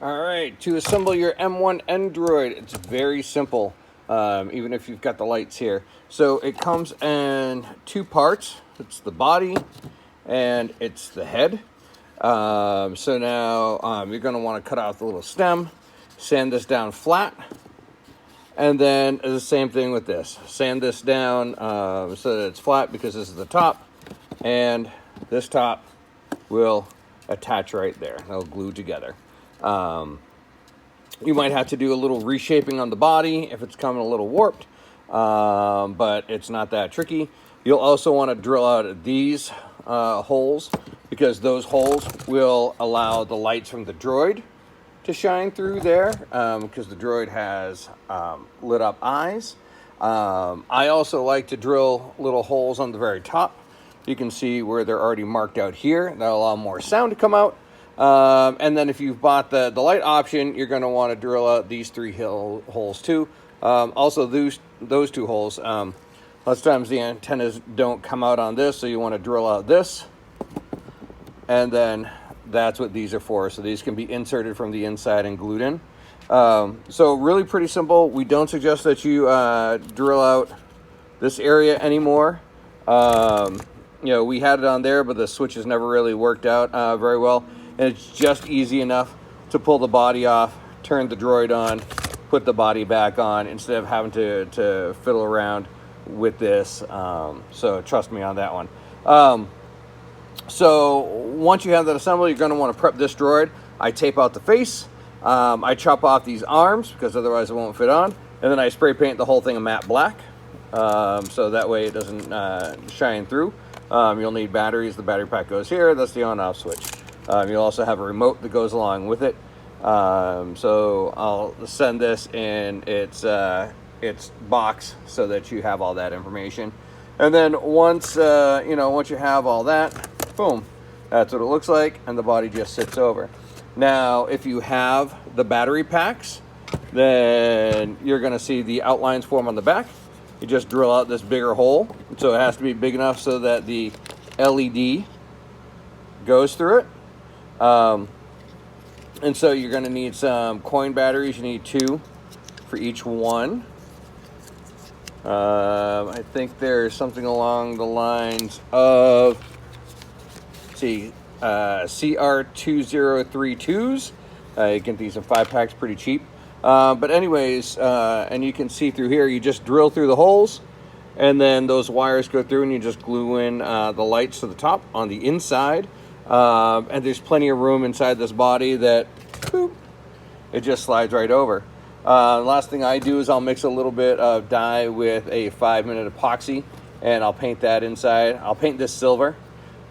All right, to assemble your M1-N droid, it's very simple, even if you've got the lights here. So it comes in two parts. It's the body and it's the head. So now you're going to want to cut off the little stem, sand this down flat, and then the same thing with this. Sand this down so that it's flat because this is the top, and this top will attach right there. They'll glue together. You might have to do a little reshaping on the body if it's coming a little warped, but it's not that tricky. You'll also want to drill out these holes, because those holes will allow the lights from the droid to shine through there, because the droid has lit up eyes. I also like to drill little holes on the very top. You can see where they're already marked out here. That'll allow more sound to come out. And then if you've bought the light option, you're going to want to drill out these three holes too. Also, those two holes. Lots of times the antennas don't come out on this, so you want to drill out this. And then that's what these are for. So these can be inserted from the inside and glued in. So really pretty simple. We don't suggest that you drill out this area anymore. You know, we had it on there, but the switches never really worked out very well. And it's just easy enough to pull the body off, turn the droid on, put the body back on, instead of having to fiddle around with this. So trust me on that one. So once you have that assembled, you're going to want to prep this droid. I tape out the face. I chop off these arms because otherwise it won't fit on. And then I spray paint the whole thing a matte black. So that way it doesn't shine through. You'll need batteries. The battery pack goes here. That's the on-off switch. You'll also have a remote that goes along with it. So I'll send this in its box so that you have all that information. And then once once you have all that, boom, that's what it looks like, and the body just sits over. Now, if you have the battery packs, then you're going to see the outlines form on the back. You just drill out this bigger hole, so it has to be big enough so that the LED goes through it. And so you're going to need some coin batteries. You need 2 for each one. I think there's something along the lines of, CR2032s. You can get these in 5-packs pretty cheap. But anyways, and you can see through here, you just drill through the holes, and then those wires go through, and you just glue in the lights to the top on the inside. And there's plenty of room inside this body that, boop, it just slides right over. Last thing I do is I'll mix a little bit of dye with a 5-minute epoxy, and I'll paint that inside. I'll paint this silver,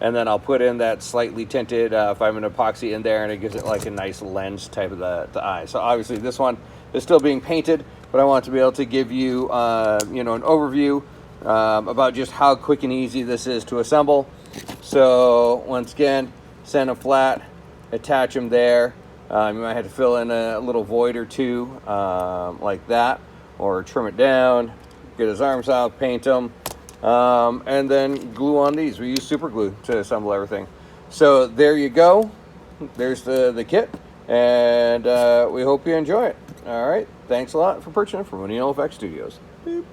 and then I'll put in that slightly tinted 5-minute epoxy in there, and it gives it like a nice lens type of the eye. So obviously this one is still being painted, but I want to be able to give you, an overview about just how quick and easy this is to assemble. So once again, sand them flat, attach them there. You might have to fill in a little void or two like that, or trim it down, get his arms out, paint them, and then glue on these. We use super glue to assemble everything. So there you go. There's the kit, and we hope you enjoy it. All right, thanks a lot for purchasing from Oneail FX Studios. Beep.